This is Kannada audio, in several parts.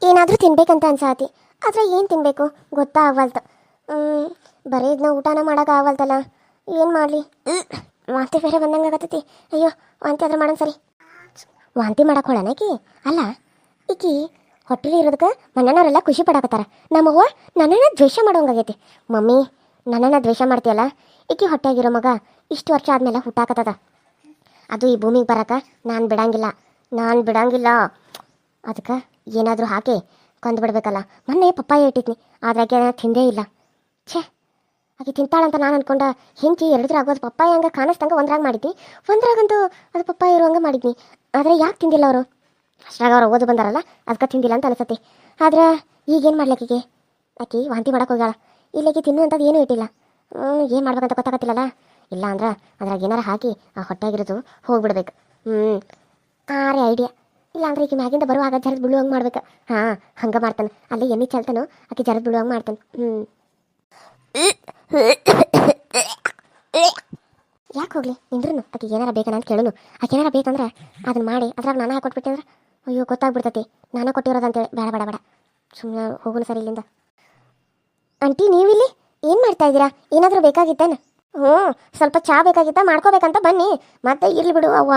ಏನಾದರೂ ತಿನ್ಬೇಕಂತ ಅನ್ಸಾತಿ. ಆದರೆ ಏನು ತಿನ್ನಬೇಕು ಗೊತ್ತಾ ಆಗವಲ್ತು. ಬರೀ ಇದನ್ನ ಊಟನ ಮಾಡೋಕೆ ಆಗವಲ್ತಲ್ಲ. ಏನು ಮಾಡಲಿ? ವಾಂತಿ ಬೇರೆ ಬಂದಂಗೆ ಆಗತ್ತೈತಿ. ಅಯ್ಯೋ, ವಾಂತಿ ಆದ್ರೆ ಮಾಡೋಣ ಸರಿ. ವಾಂತಿ ಮಾಡಕ್ಕೆ ಹೊಳನ ಈಕಿ? ಅಲ್ಲ, ಈಕಿ ಹೊಟ್ಟೆಲಿ ಇರೋದಕ್ಕೆ ಮನೆಯವರೆಲ್ಲ ಖುಷಿ ಪಡಾಕತ್ತಾರ. ನಮ್ಮವ್ವ ನನ್ನನ್ನು ದ್ವೇಷ ಮಾಡೋಂಗಾಗೈತಿ. ಮಮ್ಮಿ, ನನ್ನನ್ನು ದ್ವೇಷ ಮಾಡ್ತೀಯಲ್ಲ? ಈಕಿ ಹೊಟ್ಟೆಯಾಗಿರೋ ಮಗ ಇಷ್ಟು ವರ್ಷ ಆದಮೇಲೆ ಹುಟ್ಟಾಕತ್ತದ. ಅದು ಈ ಭೂಮಿಗೆ ಬರಕ್ಕೆ ನಾನು ಬಿಡಂಗಿಲ್ಲ. ಅದಕ್ಕೆ ಏನಾದರೂ ಹಾಕಿ ಕೊಂದು ಬಿಡ್ಬೇಕಲ್ಲ. ಮೊನ್ನೆ ಪಪ್ಪಾಯ ಇಟ್ಟಿದ್ನಿ, ಆದರೆ ಆಕೆ ತಿಂದೇ ಇಲ್ಲ. ಛೇ, ಆಕೆ ತಿಂತಾಳಂತ ನಾನು ಅನ್ಕೊಂಡ ಹೆಂಚಿ ಎರಡದ್ರ ಆಗೋದು ಪಪ್ಪಾಯ ಹಂಗೆ ಕಾಣಿಸ್ದಂಗೆ ಒಂದ್ರಾಗ ಮಾಡಿದ್ನಿ, ಒಂದ್ರಾಗಂತೂ ಅದು ಪಪ್ಪಾಯ ಇರುವಂಗೆ ಮಾಡಿದ್ನಿ. ಆದರೆ ಯಾಕೆ ತಿಂದಿಲ್ಲ ಅವರು? ಅಷ್ಟಾಗ ಅವ್ರು ಓದು ಬಂದಾರಲ್ಲ, ಅದಕ್ಕೆ ತಿಂದಿಲ್ಲ ಅಂತ ಅನಿಸತ್ತೆ. ಆದ್ರೆ ಈಗೇನು ಮಾಡ್ಲಿಕ್ಕೆ? ಆಕೆ ವಾಂತಿ ಮಾಡಕ್ಕೆ ಹೋಗ್ಯಾಳ. ಇಲ್ಲಿಗೆ ತಿನ್ನುವಂಥದ್ದು ಏನೂ ಇಟ್ಟಿಲ್ಲ. ಏನು ಮಾಡ್ಬೇಕಂತ ಗೊತ್ತಾಗತ್ತಿಲ್ಲಲ್ಲ. ಇಲ್ಲ ಅಂದ್ರೆ ಅದ್ರಾಗ ಏನಾರ ಹಾಕಿ ಆ ಹೊಟ್ಟೆಗಿರೋದು ಹೋಗ್ಬಿಡ್ಬೇಕು. ಆರೇ ಐಡಿಯಾ. ಇಲ್ಲ ಅಂದ್ರೆ ಈಕೆ ಮ್ಯಾಗಿಂದ ಬರುವಾಗ ಜರದ್ ಬೀಳುವಂಗೆ ಮಾಡ್ಬೇಕು. ಹಾಂ, ಹಂಗೆ ಮಾಡ್ತಾನೆ. ಅಲ್ಲಿ ಎಣ್ಣೆ ಚೆಲ್ತಾನೋ ಆಕೆ ಜರದ್ ಬೀಳುವಂಗೆ ಮಾಡ್ತಾನೆ. ಯಾಕೆ ಹೋಗ್ಲಿ ನಿಂದ್ರೂ ಆಕೆಗೆ ಏನಾರ ಬೇಕನ ಅಂತ ಕೇಳೋನು. ಆಕೆ ಏನಾರ ಬೇಕಂದ್ರೆ ಅದನ್ನ ಮಾಡಿ ಅದ್ರಾಗ ನಾನು ಹಾಕೊಟ್ಬಿಟ್ಟೆ ಅಂದ್ರೆ ಅಯ್ಯೋ ಗೊತ್ತಾಗ್ಬಿಡ್ತೈತಿ ನಾನೇ ಕೊಟ್ಟಿರೋದಂತೇಳಿ. ಬೇಡ ಸುಮ್ಮನೆ ಹೋಗೋಣ ಸರಿ ಇಲ್ಲಿಂದ. ಆಂಟಿ, ನೀವಿಲ್ಲಿ ಏನು ಮಾಡ್ತಾ ಇದ್ದೀರಾ? ಏನಾದರೂ ಬೇಕಾಗಿತ್ತೇನು? ಸ್ವಲ್ಪ ಚಹಾ ಬೇಕಾಗಿತ್ತ, ಮಾಡ್ಕೋಬೇಕಂತ ಬನ್ನಿ. ಮತ್ತೆ ಇರ್ಲಿ ಬಿಡು ಅವ್ವ,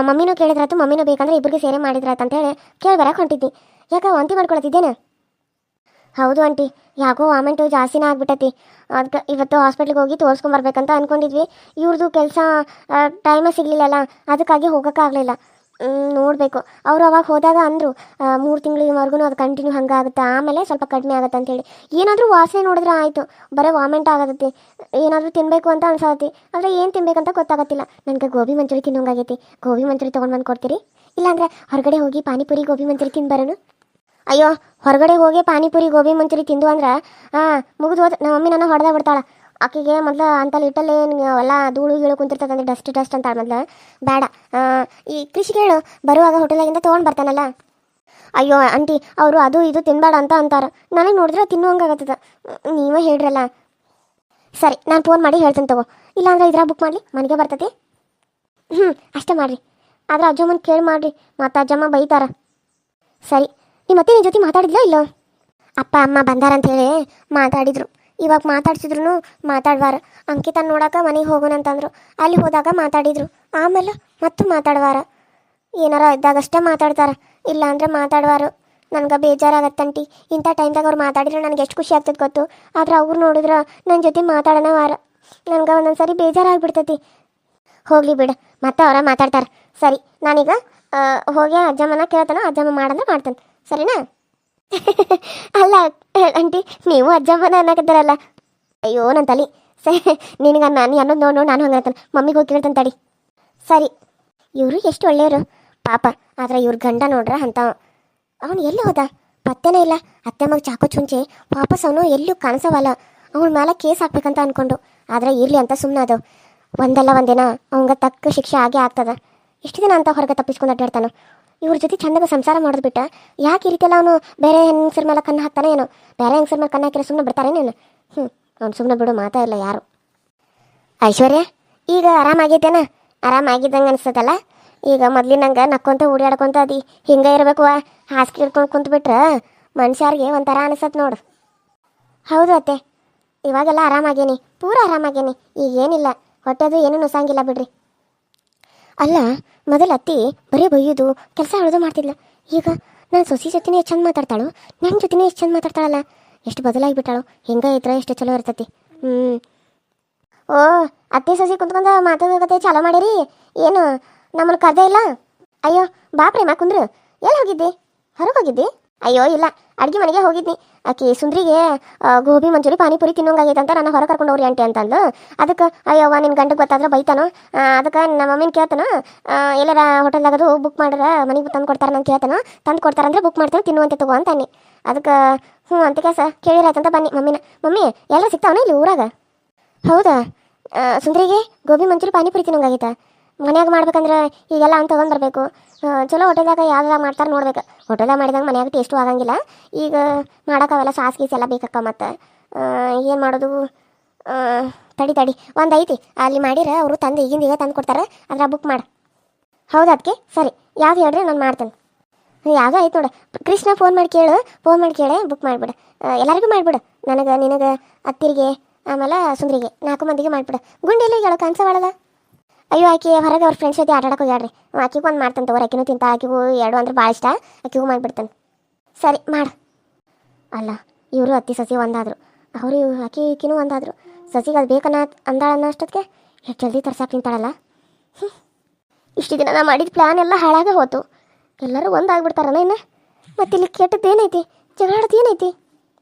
ಮಮ್ಮಿನೂ ಕೇಳಿದ್ರಾಯ್ತು, ಮಮ್ಮಿನೂ ಬೇಕಂದ್ರೆ ಇಬ್ಬರಿಗೆ ಸೇರೆ ಮಾಡಿದ್ರಾಯ್ತು ಅಂತೇಳಿ ಕೇಳಿ ಹೊಂಟಿದ್ದಿ. ಯಾಕೆ ವಾಂತಿ ಮಾಡ್ಕೊಳತ್ತಿದ್ದೇನೆ? ಹೌದು ಆಂಟಿ, ಯಾಕೋ ವಾಮೆಂಟು ಜಾಸ್ತಿನೇ ಆಗ್ಬಿಟ್ಟೈತಿ. ಅದಕ್ಕೆ ಇವತ್ತು ಹಾಸ್ಪಿಟ್ಲಿಗೆ ಹೋಗಿ ತೋರಿಸ್ಕೊಂಬರ್ಬೇಕಂತ ಅಂದ್ಕೊಂಡಿದ್ವಿ. ಇವ್ರದ್ದು ಕೆಲಸ ಟೈಮೇ ಸಿಗಲಿಲ್ಲಲ್ಲ, ಅದಕ್ಕಾಗಿ ಹೋಗೋಕ್ಕಾಗಲಿಲ್ಲ. ನೋಡಬೇಕು. ಅವರು ಅವಾಗ ಹೋದಾಗ ಅಂದರು 3 ತಿಂಗಳಿವರೆಗೂ ಅದು ಕಂಟಿನ್ಯೂ ಹಂಗಾಗುತ್ತೆ, ಆಮೇಲೆ ಸ್ವಲ್ಪ ಕಡಿಮೆ ಆಗುತ್ತೆ ಅಂತೇಳಿ. ಏನಾದರೂ ವಾಸನೆ ನೋಡಿದ್ರೆ ಆಯಿತು, ಬರೀ ವಾಮೆಂಟ್ ಆಗತ್ತೆ. ಏನಾದರೂ ತಿನ್ನಬೇಕು ಅಂತ ಅನ್ಸತ್ತೆ, ಆದರೆ ಏನು ತಿನ್ಬೇಕಂತ ಗೊತ್ತಾಗತ್ತಿಲ್ಲ. ನನಗೆ ಗೋಬಿ ಮಂಚೂರಿ ತಿನ್ನೋಂಗಾಗೈತಿ. ಗೋಬಿ ಮಂಚೂರಿ ತೊಗೊಂಡು ಬಂದು ಕೊಡ್ತೀರಿ? ಇಲ್ಲಾಂದರೆ ಹೊರಗಡೆ ಹೋಗಿ ಪಾನಿಪುರಿ ಗೋಬಿ ಮಂಚೂರಿ ತಿಂದು ಬರೋಣ. ಅಯ್ಯೋ, ಹೊರಗಡೆ ಹೋಗಿ ಪಾನಿಪುರಿ ಗೋಬಿ ಮಂಚೂರಿ ತಿಂದು ಅಂದ್ರೆ ಮುಗಿದು ಹೋದ. ನಮ್ಮ ಮಮ್ಮಿ ನನ್ನ ಹೊಡೆದ ಬಿಡ್ತಾಳೆ. ಆಕೆಗೆ ಮೊದಲು ಅಂತಲ್ಲಿ ಇಟ್ಟಲ್ಲಿ ಎಲ್ಲ ಧೂಳು ಗೀಳು ಕುಂತಿರ್ತದೆ ಅಂದರೆ ಡಸ್ಟ್ ಅಂತಾಳೆ ಮೊದಲು. ಬೇಡ, ಈ ಕೃಷಿಗಳು ಬರುವಾಗ ಹೋಟೆಲಾಗಿಂದ ತೊಗೊಂಡು ಬರ್ತಾನಲ್ಲ. ಅಯ್ಯೋ ಆಂಟಿ, ಅವರು ಅದು ಇದು ತಿನ್ನಬೇಡ ಅಂತ ಅಂತಾರೆ. ನನಗೆ ನೋಡಿದ್ರೆ ತಿನ್ನುವಂಗಾಗತ್ತದ. ನೀವೇ ಹೇಳ್ರಲ್ಲ. ಸರಿ, ನಾನು ಫೋನ್ ಮಾಡಿ ಹೇಳ್ತೀನಿ ತಗೋ. ಇಲ್ಲಾಂದ್ರೆ ಇದ್ರಾಗ ಬುಕ್ ಮಾಡಲಿ, ಮನೆಗೆ ಬರ್ತೈತಿ. ಅಷ್ಟೇ ಮಾಡಿರಿ. ಆದರೆ ಅಜ್ಜಮ್ಮನ ಕೇಳಿ ಮಾಡಿರಿ, ಮತ್ತು ಅಜ್ಜಮ್ಮ ಬೈತಾರ. ಸರಿ, ನಿಮ್ಮ ಅತ್ತೆ ನಿನ್ನ ಜೊತೆ ಮಾತಾಡಿದ್ಲೋ ಇಲ್ಲೋ? ಅಪ್ಪ ಅಮ್ಮ ಬಂದಾರಂತೇಳಿ ಮಾತಾಡಿದ್ರು. ಇವಾಗ ಮಾತಾಡ್ಸಿದ್ರು ಮಾತಾಡ್ವಾರ. ಅಂಕಿತನ ನೋಡಕ್ಕೆ ಮನೆಗೆ ಹೋಗೋಣಂತಂದ್ರು. ಅಲ್ಲಿ ಹೋದಾಗ ಮಾತಾಡಿದ್ರು, ಆಮೇಲೆ ಮತ್ತು ಮಾತಾಡ್ವಾರ. ಏನಾರ ಇದ್ದಾಗಷ್ಟೇ ಮಾತಾಡ್ತಾರೆ, ಇಲ್ಲ ಅಂದರೆ ಮಾತಾಡ್ವಾರು. ನನಗೆ ಬೇಜಾರಾಗತ್ತಂಟಿ. ಇಂಥ ಟೈಮ್ದಾಗ ಅವ್ರು ಮಾತಾಡಿದ್ರೆ ನನಗೆ ಎಷ್ಟು ಖುಷಿ ಆಗ್ತದೆ ಗೊತ್ತು. ಆದ್ರೆ ಅವ್ರು ನೋಡಿದ್ರೆ ನನ್ನ ಜೊತೆ ಮಾತಾಡೋಣ ವಾರ. ನನಗೆ ಒಂದೊಂದು ಸರಿ ಬೇಜಾರಾಗ್ಬಿಡ್ತೈತಿ. ಹೋಗಲಿ ಬಿಡು, ಮತ್ತೆ ಅವರ ಮಾತಾಡ್ತಾರೆ. ಸರಿ, ನಾನೀಗ ಹೋಗಿ ಅಜ್ಜಮ್ಮನ ಕೇಳ್ತಾನೋ, ಅಜ್ಜಮ್ಮ ಮಾಡಂದ್ರೆ ಮಾಡ್ತಾನೆ. ಸರಿನಾ? ಅಲ್ಲ ಆಂಟಿ, ನೀವು ಅಜ್ಜಮ್ಮನ ಅನ್ನಕತ್ತಾರಲ್ಲ. ಅಯ್ಯೋ ನನ್ನ ತಲೆ. ಸರಿ, ನಿನಗೆ ನಾನು ಅನ್ನೋದು ನೋಡು, ನಾನು ಹಂಗೆ ಹೇಳ್ತಾನೆ. ಮಮ್ಮಿಗೆ ಹೋಗಿ ಕೇಳ್ತಾನೆ ತಡಿ. ಸರಿ. ಇವರು ಎಷ್ಟು ಒಳ್ಳೆಯವರು ಪಾಪ. ಆದರೆ ಇವ್ರ ಗಂಡ ನೋಡ್ರ ಅಂತ. ಅವನು ಎಲ್ಲಿ ಹೋದ? ಪತ್ತೆನೇ ಇಲ್ಲ. ಅತ್ತೆ ಮಗ ಚಾಕು ಚುಂಚೆ ವಾಪಸ್ ಅವನು ಎಲ್ಲೂ ಕಾಣಿಸವಲ್ಲ. ಅವನ ಮೇಲೆ ಕೇಸ್ ಹಾಕ್ಬೇಕಂತ ಅಂದ್ಕೊಂಡು, ಆದರೆ ಇರಲಿ ಅಂತ ಸುಮ್ಮನೆ ಅದು. ಒಂದಲ್ಲ ಒಂದಿನ ಅವಂಗೆ ತಕ್ಕ ಶಿಕ್ಷೆ ಆಗೇ ಆಗ್ತದ. ಎಷ್ಟು ದಿನ ಅಂತ ಹೊರಗೆ ತಪ್ಪಿಸ್ಕೊಂಡು ಅಡ್ಡಾಡ್ತಾನೋ. ಇವ್ರ ಜೊತೆ ಚಂದಾಗ ಸಂಸಾರ ಮಾಡೋದು ಬಿಟ್ಟ ಯಾಕೆ ಈ ರೀತಿಯಲ್ಲ ಅವನು ಬೇರೆ ಹೆಂಗಸರ ಮೇಲೆ ಕಣ್ಣು ಹಾಕ್ತಾನೆ ಏನೋ. ಬೇರೆ ಹೆಂಗಸರ ಮೇಲೆ ಕಣ್ಣು ಹಾಕಿದ್ರೆ ಸುಮ್ಮನೆ ಬಿಡ್ತಾರೇನೇನು? ಅವ್ನು ಸುಮ್ಮನೆ ಬಿಡು, ಮಾತಾ ಇಲ್ಲ ಯಾರು. ಐಶ್ವರ್ಯ, ಈಗ ಆರಾಮಾಗೈತೇನ? ಆರಾಮಾಗಿದ್ದಂಗೆ ಅನಿಸ್ತದಲ್ಲ ಈಗ. ಮೊದ್ಲಿನಂಗೆ ನಕ್ಕೊಂತ ಓಡಾಡ್ಕೊಂತ ಅದಿ ಹಿಂಗೆ ಇರಬೇಕು. ಹಾಸಿಗೆ ಹಿಡ್ಕೊಂಡು ಕುಂತ್ಬಿಟ್ರೆ ಮನುಷ್ಯರಿಗೆ ಒಂಥರ ಅನಿಸತ್ ನೋಡು. ಹೌದು ಅತ್ತೆ, ಇವಾಗೆಲ್ಲ ಆರಾಮಾಗೇನಿ, ಪೂರ ಆರಾಮಾಗೇನಿ. ಈಗೇನಿಲ್ಲ, ಹೊಟ್ಟೆದು ಏನೂ ನುಸಂಗಿಲ್ಲ ಬಿಡ್ರಿ. ಅಲ್ಲ, ಮೊದಲು ಅತ್ತಿ ಬರೀ ಬೈಯೋದು ಕೆಲಸ ಹೇಳೋದು ಮಾಡ್ತಿದ್ಲ. ಈಗ ನಾನು ಸೊಸಿ ಜೊತೆನೇ ಎಷ್ಟು ಚಂದ ಮಾತಾಡ್ತಾಳು, ನನ್ನ ಜೊತೆನೇ ಎಷ್ಟು ಚಂದ ಮಾತಾಡ್ತಾಳಲ್ಲ. ಎಷ್ಟು ಬದಲಾಗಿಬಿಟ್ಟಾಳು. ಹೆಂಗೆ ಇದ್ರೆ ಎಷ್ಟು ಚಲೋ ಇರ್ತತಿ. ಓ, ಅತ್ತೆ ಸೊಸಿ ಕುಂತ್ಕೊಂಡು ಮಾತಾಡೋಕತ್ತೆ ಚಾಲೋ ಮಾಡಿರಿ. ಏನು ನಮ್ಮನ್ನು ಕರ್ದೇ ಇಲ್ಲ? ಅಯ್ಯೋ ಬಾ ಪ್ರೇಮ ಕುಂದ್ರು. ಎಲ್ಲಿ ಹೋಗಿದ್ದಿ? ಹೊರಗೆ ಹೋಗಿದ್ದಿ? ಅಯ್ಯೋ ಇಲ್ಲ, ಅಡುಗೆ ಮನೆಗೆ ಹೋಗಿದ್ನಿ. ಆಕೆ ಸುಂದ್ರಿಗೆ ಗೋಬಿ ಮಂಚೂರಿ ಪಾನಿಪುರಿ ತಿನ್ನೋಂಗಾಗೈತೆ ಅಂತ ನಾನು ಹೊರಗೆ ಕರ್ಕೊಂಡು ಹೋಗ್ರಿ ಆಂಟಿ ಅಂತಂದು. ಅದಕ್ಕೆ ಅಯ್ಯವ್ವ ನಿನ್ನ ಗಂಡಗೆ ಗೊತ್ತಾದ್ರೆ ಬೈತಾನೋ. ಅದಕ್ಕೆ ನಮ್ಮ ಮಮ್ಮಿನ ಕೇಳ್ತಾನೋ, ಎಲ್ಲಾರ ಹೋಟೆಲ್ದಾಗದು ಬುಕ್ ಮಾಡ್ರೆ ಮನೆಗೆ ತಂದು ಕೊಡ್ತಾರೆ ನಾನು ಕೇಳ್ತಾನೋ. ತಂದು ಕೊಡ್ತಾರಂದ್ರೆ ಬುಕ್ ಮಾಡ್ತಾನೆ, ತಿನ್ನುವಂತೆ ತಗೋ ಅಂತಾನೆ. ಅದಕ್ಕೆ ಅಂತ ಕೆಲಸ ಕೇಳಿರಾಯ್ತಂತ ಬನ್ನಿ. ಮಮ್ಮಿ ಎಲ್ಲ ಸಿಗ್ತಾವನ ಇಲ್ಲಿ ಊರಾಗ? ಹೌದಾ? ಸುಂದ್ರಿಗೆ ಗೋಬಿ ಮಂಚೂರಿ ಪಾನಿಪುರಿ ತಿನ್ನೋಂಗಾಗೈತಾ? ಮನ್ಯಾಗ ಮಾಡ್ಬೇಕಂದ್ರೆ ಈಗೆಲ್ಲ ಅಂತ ತೊಗೊಂಡು ಬರಬೇಕು. ಚಲೋ ಹೋಟೆಲ್ದಾಗ ಯಾವ್ದಾಗ ಮಾಡ್ತಾರೆ ನೋಡ್ಬೇಕು. ಹೋಟೆಲ್ದಾಗ ಮಾಡಿದಾಗ ಮನ್ಯಾಗ ಟೇಸ್ಟು ಆಗಂಗಿಲ್ಲ. ಈಗ ಮಾಡೋಕ್ಕಾವೆಲ್ಲ ಸಾಸ್ ಗೀಸ್ ಎಲ್ಲ ಬೇಕಕ್ಕ. ಮತ್ತು ಏನು ಮಾಡೋದು? ತಡಿ ಒಂದು ಐತಿ ಅಲ್ಲಿ ಮಾಡಿರ ಅವರು ತಂದು ಈಗ ತಂದು ಕೊಡ್ತಾರೆ. ಅದ್ರ ಬುಕ್ ಮಾಡಿ. ಹೌದು ಅದಕ್ಕೆ ಸರಿ, ಯಾವ್ದು ಹೇಳ್ರಿ ನಾನು ಮಾಡ್ತೇನೆ. ಯಾವುದೋ ಆಯ್ತು ನೋಡು. ಕೃಷ್ಣ ಫೋನ್ ಮಾಡಿ ಕೇಳು, ಫೋನ್ ಮಾಡಿ ಕೇಳಿ ಬುಕ್ ಮಾಡಿಬಿಡು. ಎಲ್ಲರಿಗೂ ಮಾಡಿಬಿಡು, ನನಗೆ ನಿನಗೆ ಅತ್ತಿರಿಗೆ ಆಮೇಲೆ ಸುಂದ್ರಿಗೆ 4 ಮಂದಿಗೆ ಮಾಡಿಬಿಡು. ಗುಂಡೆಲ್ಲ ಹೇಳೋ ಕಾಣಿಸವಾಳದ. ಅಯ್ಯೋ ಆಕೆ ಹೊರಗೆ ಅವ್ರ ಫ್ರೆಂಡ್ಸ್ ಜೊತೆ ಆಟಾಡಕ್ಕೆ ಹೋಗ್ಯಾಡ್ರಿ. ಆಕಿಗೂ ಒಂದು ಮಾಡ್ತಾನೆ ತಗೋರಿ, ಆಕಿನೂ ತಿಂತ, ಆಕಿಗೂ 2 ಅಂದ್ರೆ ಭಾಳ ಇಷ್ಟ, ಆಕಿಗೂ ಮಾಡಿಬಿಡ್ತಾನೆ. ಸರಿ ಮಾಡು. ಅಲ್ಲ ಇವರು ಅತ್ತಿ ಸಸಿ ಒಂದಾದರು, ಅವರು ಆಕಿನೂ ಒಂದಾದರು. ಸಸಿಗೆ ಅದು ಬೇಕನ್ನ ಅಂದಾಳ ಅನ್ನೋ ಅಷ್ಟೊತ್ತಿಗೆ ಎಷ್ಟು ಜಲ್ದಿ ತರ್ಸಾಕ್ ನಿಂತಾಳಲ್ಲ. ಇಷ್ಟು ದಿನ ನಾ ಮಾಡಿದ ಪ್ಲ್ಯಾನ್ ಎಲ್ಲ ಹಾಳಾಗ ಹೋತು. ಎಲ್ಲರೂ ಒಂದಾಗ್ಬಿಡ್ತಾರಲ್ಲ ಇನ್ನು. ಮತ್ತೆ ಇಲ್ಲಿ ಕೆಟ್ಟದ್ದು ಏನೈತಿ, ಜಗಳಾಡೋದು ಏನೈತಿ?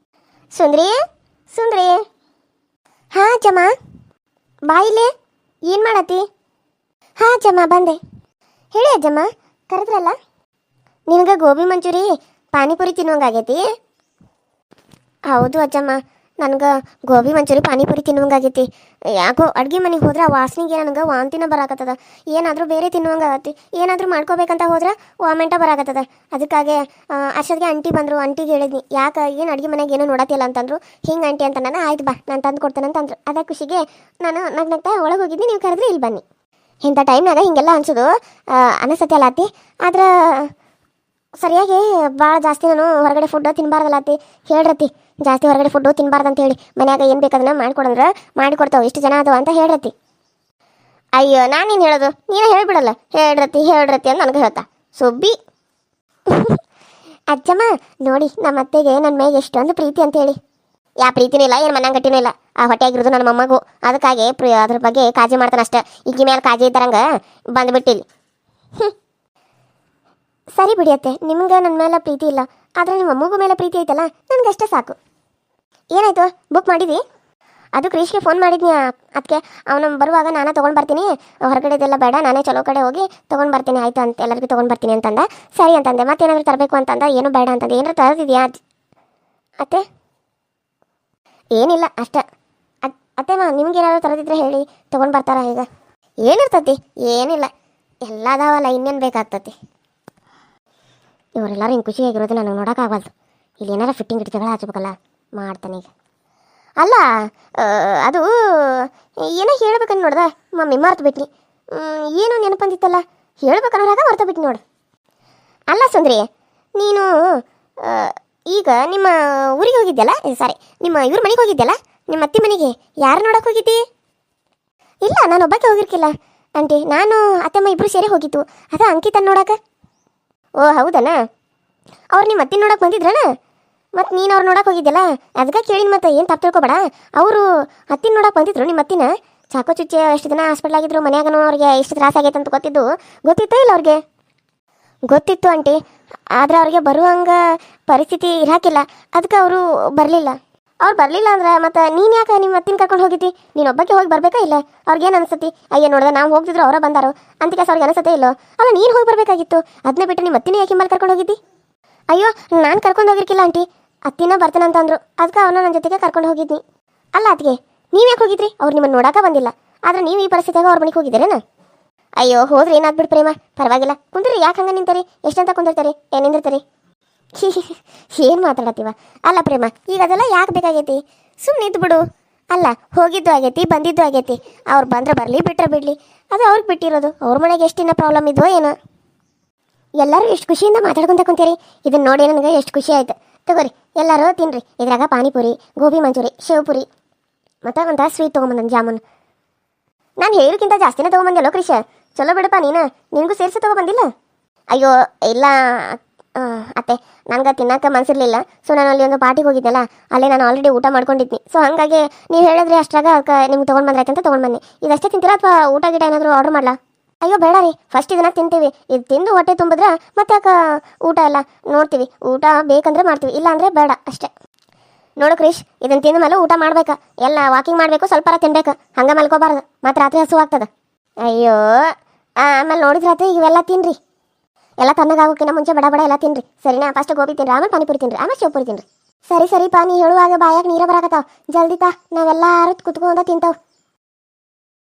ಸುಂದ್ರಿ ಸುಂದ್ರಿ, ಹಾಂ ಜಮ್ಮ ಬಾಯಿಲೆ, ಏನು ಮಾಡತ್ತಿ? ಹಾಂ ಜಮ್ಮ ಬಂದೆ. ಹೇಳಿ ಅಜ್ಜಮ್ಮ, ಕರೆದ್ರಲ್ಲ. ನಿನಗೆ ಗೋಬಿ ಮಂಚೂರಿ ಪಾನಿಪುರಿ ತಿನ್ನುವಂಗಾಗೈತಿ? ಹೌದು ಅಜ್ಜಮ್ಮ, ನನಗೆ ಗೋಬಿ ಮಂಚೂರಿ ಪಾನಿಪುರಿ ತಿನ್ನುವಂಗಾಗೈತಿ. ಯಾಕೋ ಅಡುಗೆ ಮನೆಗೆ ಹೋದ್ರೆ ಆ ವಾಸನೆಗೆ ನನಗೆ ವಾಂತಿನ ಬರಾಕತ್ತದ. ಏನಾದರೂ ಬೇರೆ ತಿನ್ನುವಂಗಾಗತ್ತಿ, ಏನಾದರೂ ಮಾಡ್ಕೋಬೇಕಂತ ಹೋದ್ರೆ ವಾಮೆಂಟ ಬರಾಕತ್ತದ. ಅದಕ್ಕಾಗಿ ಅಷ್ಟೊತ್ತಿಗೆ ಅಂಟಿ ಬಂದರು. ಅಂಟಿಗೆ ಹೇಳಿದ್ನಿ, ಯಾಕೆ ಏನು ಅಡುಗೆ ಮನೆಗೆ ಏನೋ ನೋಡತ್ತಿಲ್ಲ ಅಂತಂದ್ರು. ಹಿಂಗೆ ಅಂಟಿ ಅಂತ ನಾನು ಆಯ್ತು ಬಾ ನಾನು ತಂದು ಕೊಡ್ತೇನೆ ಅಂತಂದ್ರು. ಅದ ಖುಷಿಗೆ ನಾನು ನಗ್ನಗ್ತಾ ಒಳಗೆ ಹೋಗಿದ್ನಿ, ನೀವು ಕರೆದ್ರೆ ಇಲ್ಲಿ ಬನ್ನಿ. ಇಂಥ ಟೈಮ್ನಾಗ ಹಿಂಗೆಲ್ಲ ಅನ್ಸೋದು ಅನಿಸತ್ತೆ ಅಲ್ಲ ಅತ್ತಿ. ಆದ್ರೆ ಸರಿಯಾಗಿ ಭಾಳ ಜಾಸ್ತಿ ನಾನು ಹೊರಗಡೆ ಫುಡ್ ತಿನ್ನಬಾರ್ದಲ್ಲ ಅತ್ತಿ. ಹೇಳ್ರತ್ತಿ, ಜಾಸ್ತಿ ಹೊರಗಡೆ ಫುಡ್ಡು ತಿನ್ನಬಾರ್ದು ಅಂತ ಹೇಳಿ. ಮನ್ಯಾಗ ಏನು ಬೇಕದನ್ನ ಮಾಡಿಕೊಡಂದ್ರೆ ಮಾಡಿಕೊಡ್ತಾವೆ, ಇಷ್ಟು ಜನ ಅದು ಅಂತ ಹೇಳ್ರತ್ತಿ. ಅಯ್ಯೋ ನಾನೇನು ಹೇಳೋದು, ನೀನು ಹೇಳ್ಬಿಡಲ್ಲ. ಹೇಳ್ರತ್ತಿ ಅಂತ ನನಗೆ ಹೇಳ್ತಾ ಸುಬ್ಬಿ. ಅಜ್ಜಮ್ಮ ನೋಡಿ, ನಮ್ಮ ಅತ್ತೆಗೆ ನನ್ನ ಮೇಲೆ ಎಷ್ಟೊಂದು ಪ್ರೀತಿ ಅಂತ ಹೇಳಿ. ಯಾ ಪ್ರೀತಿನೂ ಇಲ್ಲ, ಏನು ಮನ್ಯಾಗ ಗಟ್ಟಿನೂ ಇಲ್ಲ. ಆ ಹೊಟ್ಟೆಯಾಗಿರೋದು ನನ್ನ ಮೊಮ್ಮಗು, ಅದಕ್ಕಾಗಿ ಅದ್ರ ಬಗ್ಗೆ ಕಾಳಜಿ ಮಾಡ್ತಾನೆ ಅಷ್ಟೇ. ಈಗಿ ಮೇಲೆ ಕಾಳಜಿ ಇದ್ದಾರಂಗೆ ಬಂದುಬಿಟ್ಟಿಲ್ಲಿ. ಸರಿ ಬಿಡಿಯತ್ತೆ, ನಿಮ್ಗೆ ನನ್ನ ಮೇಲೆ ಪ್ರೀತಿ ಇಲ್ಲ, ಆದರೆ ನಿಮ್ಮ ಮಗು ಮೇಲೆ ಪ್ರೀತಿ ಐತಲ್ಲ, ನನಗಷ್ಟೇ ಸಾಕು. ಏನಾಯ್ತು, ಬುಕ್ ಮಾಡಿದಿ? ಅದು ಕ್ರೀಶ್ಗೆ ಫೋನ್ ಮಾಡಿದ್ನಿ. ಅದಕ್ಕೆ ಅವನು ಬರುವಾಗ ನಾನೇ ತೊಗೊಂಡು ಬರ್ತೀನಿ, ಹೊರಗಡೆದೆಲ್ಲ ಬೇಡ, ನಾನೇ ಚಲೋ ಕಡೆ ಹೋಗಿ ತೊಗೊಂಡು ಬರ್ತೀನಿ ಆಯಿತು ಅಂತ, ಎಲ್ಲರಿಗೂ ತೊಗೊಂಡು ಬರ್ತೀನಿ ಅಂತಂದ. ಸರಿ ಅಂತಂದೆ. ಮತ್ತೇನಾದರೂ ತರಬೇಕು ಅಂತಂದ. ಏನೂ ಬೇಡ ಅಂತಂದೆ. ಏನಾರು ತರದಿದೆಯಾ ಅತ್ತೆ? ಏನಿಲ್ಲ ಅಷ್ಟೇ. ಅತ್ತೆಮ್ಮ ನಿಮ್ಗೇನಾದ್ರು ತರದಿದ್ರೆ ಹೇಳಿ, ತೊಗೊಂಡು ಬರ್ತಾರ. ಈಗ ಏನಿರ್ತತಿ? ಏನಿಲ್ಲ, ಎಲ್ಲ ಅದಾವಲ್ಲ, ಇನ್ನೇನು ಬೇಕಾಗ್ತತಿ. ಇವರೆಲ್ಲರೂ ಹಿಂಗೆ ಖುಷಿಯಾಗಿರೋದು ನನಗೆ ನೋಡೋಕ್ಕಾಗಲ್ದು. ಇಲ್ಲಿ ಏನಾರ ಫಿಟ್ಟಿಂಗ್ ಜಗಳ ಹಚ್ಬೇಕಲ್ಲ, ಮಾಡ್ತಾನೆ ಈಗ. ಅಲ್ಲ ಅದು ಏನೋ ಹೇಳ್ಬೇಕಂತ ನೋಡ್ದೆ ಮಮ್ಮಿ, ಮರ್ತು ಬಿಟ್ನಿ. ಏನೋ ನೆನಪಂದಿತ್ತಲ್ಲ, ಹೇಳ್ಬೇಕನ್ನೋರಾಗ ಮರ್ತು ಬಿಟ್ನಿ ನೋಡು. ಅಲ್ಲ ಸುಂದ್ರಿ, ನೀನು ಈಗ ನಿಮ್ಮ ಊರಿಗೆ ಹೋಗಿದ್ದೆಲ್ಲ, ಸಾರಿ ನಿಮ್ಮ ಇವ್ರ ಮನೆಗೆ ಹೋಗಿದ್ದೆಲ್ಲ, ನಿಮ್ಮ ಅತ್ತೆ ಮನೆಗೆ ಯಾರು ನೋಡೋಕೆ ಹೋಗಿದ್ದಿ? ಇಲ್ಲ, ನಾನು ಒಬ್ಬಕ್ಕೆ ಹೋಗಿರ್ಕಿಲ್ಲ ಆಂಟಿ, ನಾನು ಅತ್ತೆಮ್ಮ ಇಬ್ಬರು ಸೇರಿ ಹೋಗಿತ್ತು. ಅದ ಅಂಕಿತನ ನೋಡೋಕೆ. ಓ ಹೌದನಾ, ಅವ್ರು ನಿಮ್ಮ ಅತ್ತಿನ ನೋಡೋಕೆ ಬಂದಿದ್ರಣ? ಮತ್ತು ನೀನು ಅವ್ರು ನೋಡೋಕೆ ಹೋಗಿದ್ದೆಲ್ಲ, ಅದಕ್ಕೆ ಕೇಳಿನ. ಮತ್ತೆ ಏನು ತಪ್ಪು ತಿಳ್ಕೊಬೇಡ, ಅವರು ಅತ್ತಿನ ನೋಡೋಕೆ ಬಂದಿದ್ರು. ನಿಮ್ಮ ಅತ್ತಿನ ಚಾಕೋ ಚುಚ್ಚೆ ಎಷ್ಟು ದಿನ ಹಾಸ್ಪಿಟ್ಲ್ ಆಗಿದ್ರು, ಮನ್ಯಾಗನೂ ಅವ್ರಿಗೆ ಎಷ್ಟು ತ್ರಾಸ ಆಗೈತೆ ಅಂತ ಗೊತ್ತಿತ್ತೋ ಇಲ್ಲ ಅವ್ರಿಗೆ? ಗೊತ್ತಿತ್ತು ಆಂಟಿ, ಆದ್ರೆ ಅವ್ರಿಗೆ ಬರುವಂಗೆ ಪರಿಸ್ಥಿತಿ ಇರಾಕಿಲ್ಲ, ಅದಕ್ಕೆ ಅವರು ಬರಲಿಲ್ಲ. ಅವ್ರು ಬರಲಿಲ್ಲ ಅಂದ್ರೆ ಮತ್ತೆ ನೀನು ಯಾಕೆ ನಿಮ್ಮ ಅತ್ತಿನ ಕರ್ಕೊಂಡು ಹೋಗಿದ್ದಿ? ನೀನು ಒಬ್ಬಕ್ಕೆ ಹೋಗಿ ಬರಬೇಕಾ ಇಲ್ಲ? ಅವ್ರಿಗೇನು ಅನಿಸತಿ? ಅಯ್ಯೋ ನೋಡ್ದೆ ನಾವು ಹೋಗ್ತಿದ್ರು ಅವರ ಬಂದಾರು ಅಂತ ಅವ್ರಿಗೆ ಅನಿಸತ್ತೆ ಇಲ್ಲೋ? ಅಲ್ಲ ನೀನು ಹೋಗಿ ಬರಬೇಕಾಗಿತ್ತು, ಅದನ್ನೇ ಬಿಟ್ಟು ನಿಮ್ಮ ಅತ್ತಿನ ಯಾಕೆ ಮೇಲೆ ಕರ್ಕೊಂಡು ಹೋಗಿದ್ದಿ? ಅಯ್ಯೋ ನಾನು ಕರ್ಕೊಂಡು ಹೋಗಿರ್ಕಿಲ್ಲ ಆಂಟಿ, ಅತ್ತಿನ ಬರ್ತಾನೆ ಅಂತಂದ್ರು, ಅದಕ್ಕೆ ಅವನ್ನ ನನ್ನ ಜೊತೆಗೆ ಕರ್ಕೊಂಡು ಹೋಗಿದ್ನಿ. ಅಲ್ಲ ಅದಕ್ಕೆ ನೀವು ಯಾಕೆ ಹೋಗಿದ್ರಿ? ಅವ್ರು ನಿಮ್ಮನ್ನು ನೋಡೋಕೆ ಬಂದಿಲ್ಲ, ಆದರೆ ನೀವು ಈ ಪರಿಸ್ಥಿತಿಯಾಗ ಅವ್ರ ಮನೆಗೆ ಹೋಗಿದ್ದೀರೇನ? ಅಯ್ಯೋ ಹೋದ್ರೆ ಏನಾಗ್ಬಿಡು ಪ್ರೇಮ, ಪರವಾಗಿಲ್ಲ ಕುಂದ್ರಿ. ಯಾಕೆ ಹಂಗೆ ನಿಂತರಿ? ಎಷ್ಟಂತ ಕುಂದಿರ್ತಾರೆ, ಏನಿಂದಿರ್ತಾರೆ? ಏನು ಮಾತಾಡತ್ತೀವ? ಅಲ್ಲ ಪ್ರೇಮ, ಈಗ ಅದೆಲ್ಲ ಯಾಕೆ ಬೇಕಾಗೈತಿ? ಸುಮ್ಮನೆ ಇದ್ದು ಬಿಡು. ಅಲ್ಲ ಹೋಗಿದ್ದು ಆಗೈತಿ, ಬಂದಿದ್ದು ಆಗೈತಿ. ಅವ್ರು ಬಂದ್ರೆ ಬರಲಿ, ಬಿಟ್ಟರೆ ಬಿಡಲಿ, ಅದು ಅವ್ರಿಗೆ ಬಿಟ್ಟಿರೋದು. ಅವ್ರ ಮನೆಗೆ ಎಷ್ಟಿನ ಪ್ರಾಬ್ಲಮ್ ಇದ್ವೋ ಏನೋ. ಎಲ್ಲರೂ ಎಷ್ಟು ಖುಷಿಯಿಂದ ಮಾತಾಡ್ಕೊಂತ ಕುಂತೀರಿ. ಇದನ್ನ ನೋಡಿ ನನಗೆ ಎಷ್ಟು ಖುಷಿ ಆಯ್ತು. ತಗೋರಿ ಎಲ್ಲರೂ ತಿನ್ನಿರಿ. ಇದ್ರಾಗ ಪಾನಿಪುರಿ, ಗೋಬಿ ಮಂಚೂರಿ, ಶೇವ್ಪುರಿ ಮತ್ತು ಒಂದು ಸ್ವೀಟ್ ತೊಗೊಂಬಂದನು, ಜಾಮೂನ್. ನಾನು ಹೇಳಿರ್ಕಿಂತ ಜಾಸ್ತಿನೇ ತೊಗೊಂಬಂದಿಲ್ಲೋ ಕ್ರಿಶ? ಚಲೋ ಬಿಡಪ್ಪ, ನಿನಗೂ ಸೇರಿಸಿ ತೊಗೊಬಂದಿಲ್ಲ? ಅಯ್ಯೋ ಇಲ್ಲ ಅತ್ತೆ, ನನಗೆ ತಿನ್ನೋಕೆ ಮನಸ್ಸಿರಲಿಲ್ಲ. ಸೊ ನಾನು ಅಲ್ಲಿ ಒಂದು ಪಾರ್ಟಿಗೆ ಹೋಗಿದ್ದೆಲ್ಲ, ಅಲ್ಲೇ ನಾನು ಆಲ್ರೆಡಿ ಊಟ ಮಾಡ್ಕೊಂಡಿದ್ನಿ. ಸೊ ಹಾಗಾಗಿ ನೀವು ಹೇಳಿದ್ರೆ ಅಷ್ಟಾಗ ನಿಮ್ಗೆ ತೊಗೊಂಡು ಬಂದ್ರಾಯ್ತು ಅಂತ ತೊಗೊಂಡು ಬನ್ನಿ. ಇದಷ್ಟೇ ತಿಂತೀರಾ ಅಥವಾ ಊಟ ಗಿಟ ಏನಾದರೂ ಆರ್ಡರ್ ಮಾಡಲಾ? ಅಯ್ಯೋ ಬೇಡ ರೀ, ಫಸ್ಟ್ ಇದನ್ನು ತಿಂತೀವಿ. ಇದು ತಿಂದು ಹೊಟ್ಟೆ ತುಂಬಿದ್ರೆ ಮತ್ತೆ ಯಾಕೆ ಊಟ ಎಲ್ಲ ನೋಡ್ತೀವಿ. ಊಟ ಬೇಕಂದ್ರೆ ಮಾಡ್ತೀವಿ, ಇಲ್ಲ ಅಂದರೆ ಬೇಡ ಅಷ್ಟೇ. ನೋಡು ಕ್ರಿಶ್, ಇದನ್ನು ತಿಂದ ಮೇಲೆ ಊಟ ಮಾಡ್ಬೇಕು, ಎಲ್ಲ ವಾಕಿಂಗ್ ಮಾಡಬೇಕು, ಸ್ವಲ್ಪ ತಿನ್ಬೇಕು, ಹಂಗೆ ಮಲ್ಕೋಬಾರ್ದು, ಮತ್ತೆ ರಾತ್ರಿ ಹಸು ಆಗ್ತದೆ. ಅಯ್ಯೋ ಆಮೇಲೆ ನೋಡಿದ್ರಾತ್ರಿ ಇವೆಲ್ಲ ತಿನ್ನಿರಿ. ಎಲ್ಲ ತಣ್ಣಗಾಗೋಕ್ಕಿಂತ ಮುಂಚೆ ಬಡ ಬಡ ಎಲ್ಲ ತಿನ್ನಿರಿ, ಸರಿನಾ? ಫಸ್ಟ್ ಗೋಬಿ ತಿನ್ನಿರಿ, ಆಮೇಲೆ ಪಾನಿಪುರಿ ತಿನ್ನಿರಿ, ಆಮೇಲೆ ಶೇವ್ಪುರಿ ತಿನ್ನಿರಿ. ಸರಿ ಸರಿಪಾ, ನೀ ಹೇಳುವಾಗ ಬಾಯಾಗ ನೀರ ಬರಾಕತ್ತಾವ. ಜಲ್ದಿ ತಾ, ನಾವೆಲ್ಲರೂ ಕುತ್ಕೊಂಡು ತಿಂತಾವ್.